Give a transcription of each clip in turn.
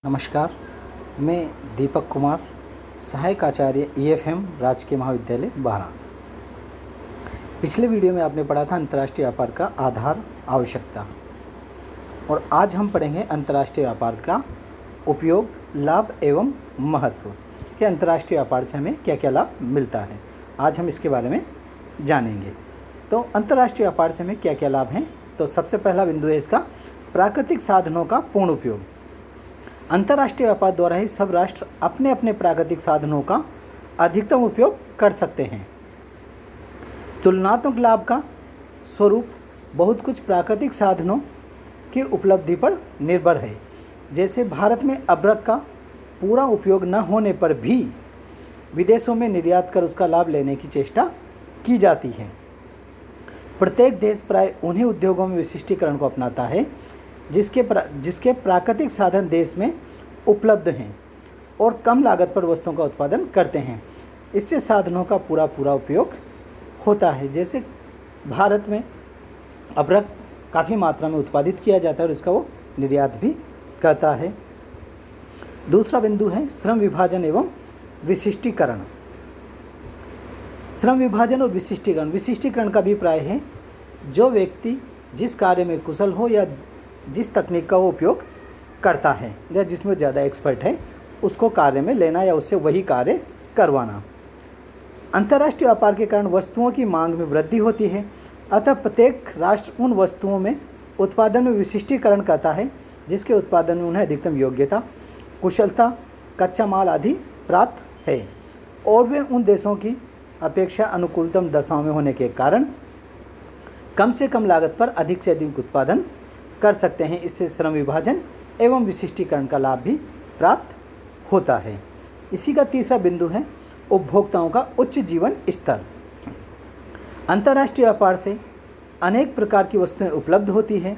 नमस्कार, मैं दीपक कुमार, सहायक आचार्य ईएफएम राजकीय महाविद्यालय बारा। पिछले वीडियो में आपने पढ़ा था अंतर्राष्ट्रीय व्यापार का आधार, आवश्यकता, और आज हम पढ़ेंगे अंतर्राष्ट्रीय व्यापार का उपयोग, लाभ एवं महत्व कि अंतर्राष्ट्रीय व्यापार से हमें क्या क्या लाभ मिलता है। आज हम इसके बारे में जानेंगे। तो अंतर्राष्ट्रीय व्यापार से हमें क्या क्या लाभ हैं। तो सबसे पहला बिंदु है इसका प्राकृतिक साधनों का पूर्ण उपयोग। अंतर्राष्ट्रीय व्यापार द्वारा ही सब राष्ट्र अपने अपने प्राकृतिक साधनों का अधिकतम उपयोग कर सकते हैं। तुलनात्मक लाभ का स्वरूप बहुत कुछ प्राकृतिक साधनों की उपलब्धि पर निर्भर है। जैसे भारत में अभ्रक का पूरा उपयोग न होने पर भी विदेशों में निर्यात कर उसका लाभ लेने की चेष्टा की जाती है। प्रत्येक देश प्राय उन्हीं उद्योगों में विशिष्टीकरण को अपनाता है जिसके प्राकृतिक साधन देश में उपलब्ध हैं और कम लागत पर वस्तुओं का उत्पादन करते हैं। इससे साधनों का पूरा उपयोग होता है। जैसे भारत में अभ्रक काफ़ी मात्रा में उत्पादित किया जाता है और इसका वो निर्यात भी करता है। दूसरा बिंदु है श्रम विभाजन एवं विशिष्टीकरण। श्रम विभाजन और विशिष्टीकरण का अभिप्राय है जो व्यक्ति जिस कार्य में कुशल हो या जिस तकनीक का वो उपयोग करता है या जिसमें ज़्यादा एक्सपर्ट है उसको कार्य में लेना या उससे वही कार्य करवाना। अंतर्राष्ट्रीय व्यापार के कारण वस्तुओं की मांग में वृद्धि होती है, अतः प्रत्येक राष्ट्र उन वस्तुओं में उत्पादन में विशिष्टीकरण करता है जिसके उत्पादन में उन्हें अधिकतम योग्यता, कुशलता, कच्चा माल आदि प्राप्त है और वे उन देशों की अपेक्षा अनुकूलतम दशाओं में होने के कारण कम से कम लागत पर अधिक से अधिक उत्पादन कर सकते हैं। इससे श्रम विभाजन एवं विशिष्टीकरण का लाभ भी प्राप्त होता है। इसी का तीसरा बिंदु है उपभोक्ताओं का उच्च जीवन स्तर। अंतर्राष्ट्रीय व्यापार से अनेक प्रकार की वस्तुएं उपलब्ध होती हैं,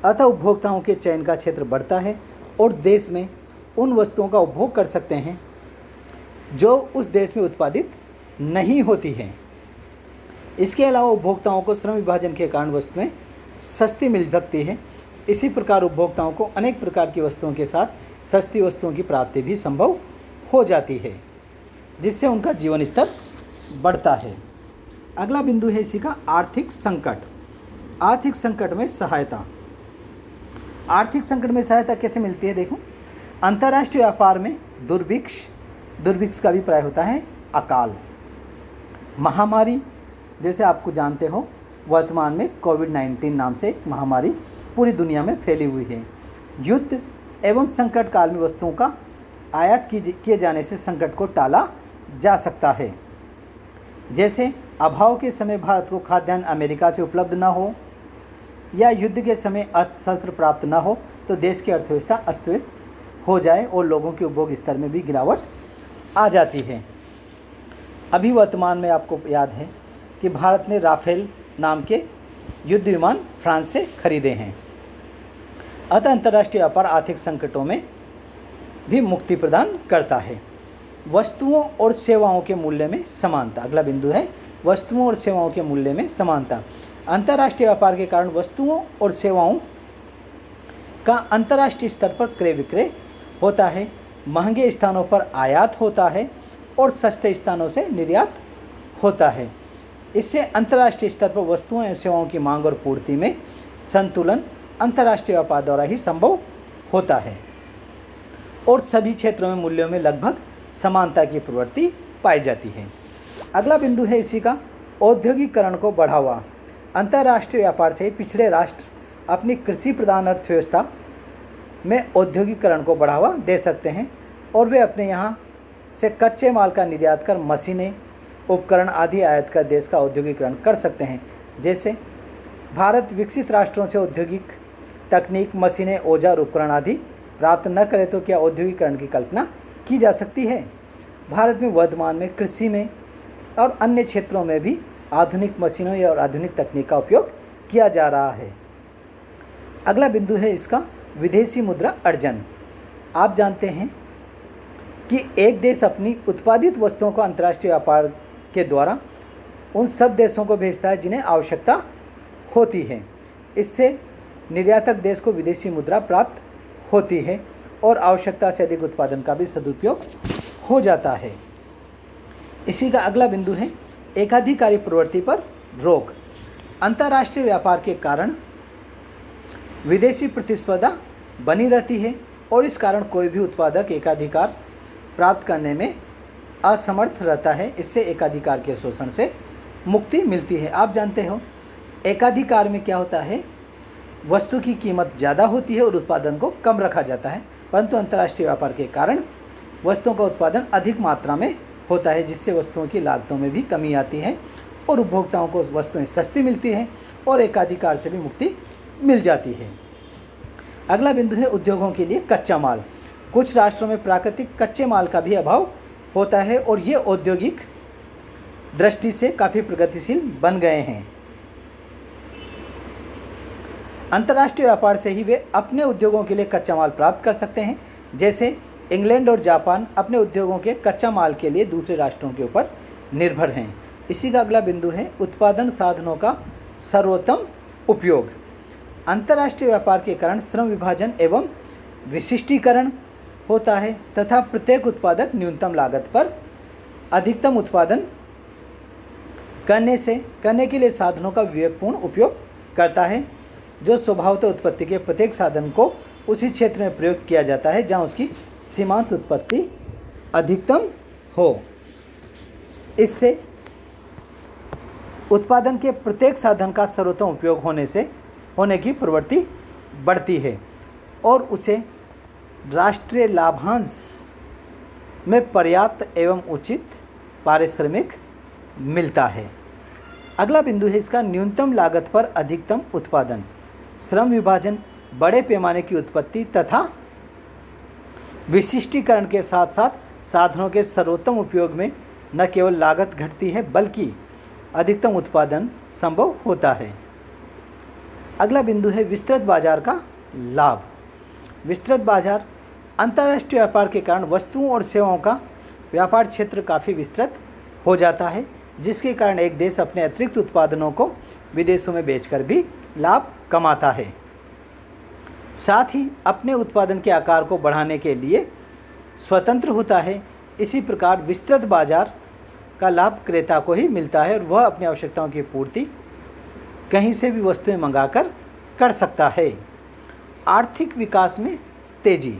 अतः उपभोक्ताओं के चयन का क्षेत्र बढ़ता है और देश में उन वस्तुओं का उपभोग कर सकते हैं जो उस देश में उत्पादित नहीं होती हैं। इसके अलावा उपभोक्ताओं को श्रम विभाजन के कारण वस्तुएं सस्ती मिल सकती है। इसी प्रकार उपभोक्ताओं को अनेक प्रकार की वस्तुओं के साथ सस्ती वस्तुओं की प्राप्ति भी संभव हो जाती है, जिससे उनका जीवन स्तर बढ़ता है। अगला बिंदु है इसी का आर्थिक संकट। आर्थिक संकट में सहायता। आर्थिक संकट में सहायता कैसे मिलती है? देखो, अंतर्राष्ट्रीय व्यापार में दुर्भिक्ष का अभिप्राय होता है अकाल, महामारी। जैसे आपको जानते हो वर्तमान में कोविड-19 नाम से एक महामारी पूरी दुनिया में फैली हुई है। युद्ध एवं संकट काल में वस्तुओं का आयात किए जाने से संकट को टाला जा सकता है। जैसे अभाव के समय भारत को खाद्यान्न अमेरिका से उपलब्ध न हो या युद्ध के समय अस्त्र शस्त्र प्राप्त न हो तो देश की अर्थव्यवस्था अस्त व्यस्त हो जाए और लोगों के उपभोग स्तर में भी गिरावट आ जाती है। अभी वर्तमान में आपको याद है कि भारत ने राफेल नाम के युद्ध विमान फ्रांस से खरीदे हैं। अतः अंतर्राष्ट्रीय व्यापार आर्थिक संकटों में भी मुक्ति प्रदान करता है। वस्तुओं और सेवाओं के मूल्य में समानता। अगला बिंदु है वस्तुओं और सेवाओं के मूल्य में समानता। अंतर्राष्ट्रीय व्यापार के कारण वस्तुओं और सेवाओं का अंतर्राष्ट्रीय स्तर पर क्रय विक्रय होता है, महंगे स्थानों पर आयात होता है और सस्ते स्थानों से निर्यात होता है। इससे अंतर्राष्ट्रीय स्तर पर वस्तुओं एवं सेवाओं की मांग और पूर्ति में संतुलन अंतर्राष्ट्रीय व्यापार द्वारा ही संभव होता है और सभी क्षेत्रों में मूल्यों में लगभग समानता की प्रवृत्ति पाई जाती है। अगला बिंदु है इसी का औद्योगिकरण को बढ़ावा। अंतर्राष्ट्रीय व्यापार से पिछड़े राष्ट्र अपनी कृषि प्रधान अर्थव्यवस्था में औद्योगिकरण को बढ़ावा दे सकते हैं और वे अपने यहाँ से कच्चे माल का निर्यात कर मशीनें, उपकरण आदि आयात कर देश का औद्योगिकरण कर सकते हैं। जैसे भारत विकसित राष्ट्रों से औद्योगिक तकनीक, मशीनें, औजार, उपकरण आदि प्राप्त न करे तो क्या औद्योगिकरण की कल्पना की जा सकती है? भारत में वर्तमान में कृषि में और अन्य क्षेत्रों में भी आधुनिक मशीनों और आधुनिक तकनीक का उपयोग किया जा रहा है। अगला बिंदु है इसका विदेशी मुद्रा अर्जन। आप जानते हैं कि एक देश अपनी उत्पादित वस्तुओं को अंतर्राष्ट्रीय व्यापार के द्वारा उन सब देशों को भेजता है जिन्हें आवश्यकता होती है। इससे निर्यातक देश को विदेशी मुद्रा प्राप्त होती है और आवश्यकता से अधिक उत्पादन का भी सदुपयोग हो जाता है। इसी का अगला बिंदु है एकाधिकारी प्रवृत्ति पर रोक। अंतर्राष्ट्रीय व्यापार के कारण विदेशी प्रतिस्पर्धा बनी रहती है और इस कारण कोई भी उत्पादक एकाधिकार प्राप्त करने में असमर्थ रहता है। इससे एकाधिकार के शोषण से मुक्ति मिलती है। आप जानते हो एकाधिकार में क्या होता है, वस्तु की कीमत ज़्यादा होती है और उत्पादन को कम रखा जाता है, परंतु अंतर्राष्ट्रीय व्यापार के कारण वस्तुओं का उत्पादन अधिक मात्रा में होता है, जिससे वस्तुओं की लागतों में भी कमी आती है और उपभोक्ताओं को वस्तुएं सस्ती मिलती हैं और एकाधिकार से भी मुक्ति मिल जाती है। अगला बिंदु है उद्योगों के लिए कच्चा माल। कुछ राष्ट्रों में प्राकृतिक कच्चे माल का भी अभाव होता है और ये औद्योगिक दृष्टि से काफ़ी प्रगतिशील बन गए हैं। अंतर्राष्ट्रीय व्यापार से ही वे अपने उद्योगों के लिए कच्चा माल प्राप्त कर सकते हैं। जैसे इंग्लैंड और जापान अपने उद्योगों के कच्चा माल के लिए दूसरे राष्ट्रों के ऊपर निर्भर हैं। इसी का अगला बिंदु है उत्पादन साधनों का सर्वोत्तम उपयोग। अंतर्राष्ट्रीय व्यापार के कारण श्रम विभाजन एवं विशिष्टीकरण होता है तथा प्रत्येक उत्पादक न्यूनतम लागत पर अधिकतम उत्पादन करने के लिए साधनों का विवेकपूर्ण उपयोग करता है, जो स्वभावतः उत्पत्ति के प्रत्येक साधन को उसी क्षेत्र में प्रयोग किया जाता है जहां उसकी सीमांत उत्पत्ति अधिकतम हो। इससे उत्पादन के प्रत्येक साधन का सर्वोत्तम उपयोग होने की प्रवृत्ति बढ़ती है और उसे राष्ट्रीय लाभांश में पर्याप्त एवं उचित पारिश्रमिक मिलता है। अगला बिंदु है इसका न्यूनतम लागत पर अधिकतम उत्पादन। श्रम विभाजन, बड़े पैमाने की उत्पत्ति तथा विशिष्टीकरण के साथ साथ साधनों के सर्वोत्तम उपयोग में न केवल लागत घटती है बल्कि अधिकतम उत्पादन संभव होता है। अगला बिंदु है विस्तृत बाजार का लाभ। विस्तृत बाजार, अंतर्राष्ट्रीय व्यापार के कारण वस्तुओं और सेवाओं का व्यापार क्षेत्र काफ़ी विस्तृत हो जाता है, जिसके कारण एक देश अपने अतिरिक्त उत्पादनों को विदेशों में बेचकर भी लाभ कमाता है। साथ ही अपने उत्पादन के आकार को बढ़ाने के लिए स्वतंत्र होता है। इसी प्रकार विस्तृत बाजार का लाभ क्रेता को ही मिलता है और वह अपनी आवश्यकताओं की पूर्ति कहीं से भी वस्तुएं मंगाकर कर सकता है। आर्थिक विकास में तेजी।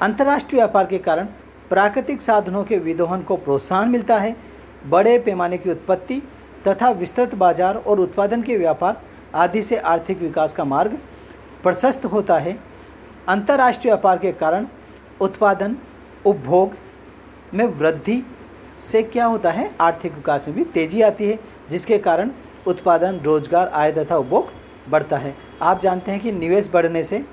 अंतर्राष्ट्रीय व्यापार के कारण प्राकृतिक साधनों के विदोहन को प्रोत्साहन मिलता है। बड़े पैमाने की उत्पत्ति तथा विस्तृत बाजार और उत्पादन के व्यापार आदि से आर्थिक विकास का मार्ग प्रशस्त होता है। अंतर्राष्ट्रीय व्यापार के कारण उत्पादन उपभोग में वृद्धि से क्या होता है, आर्थिक विकास में भी तेजी आती है, जिसके कारण उत्पादन, रोजगार, आय तथा उपभोग बढ़ता है। आप जानते हैं कि निवेश बढ़ने से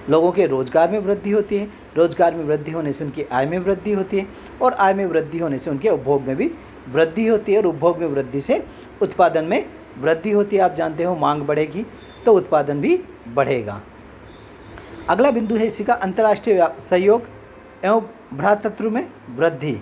लोगों के रोजगार में वृद्धि होती है, रोजगार में वृद्धि होने से उनकी आय में वृद्धि होती है और आय में वृद्धि होने से उनके उपभोग में भी वृद्धि होती है और उपभोग में वृद्धि से उत्पादन में वृद्धि होती है। आप जानते हो मांग बढ़ेगी तो उत्पादन भी बढ़ेगा। अगला बिंदु है इसी का अंतर्राष्ट्रीय सहयोग एवं भ्रातृत्व में वृद्धि।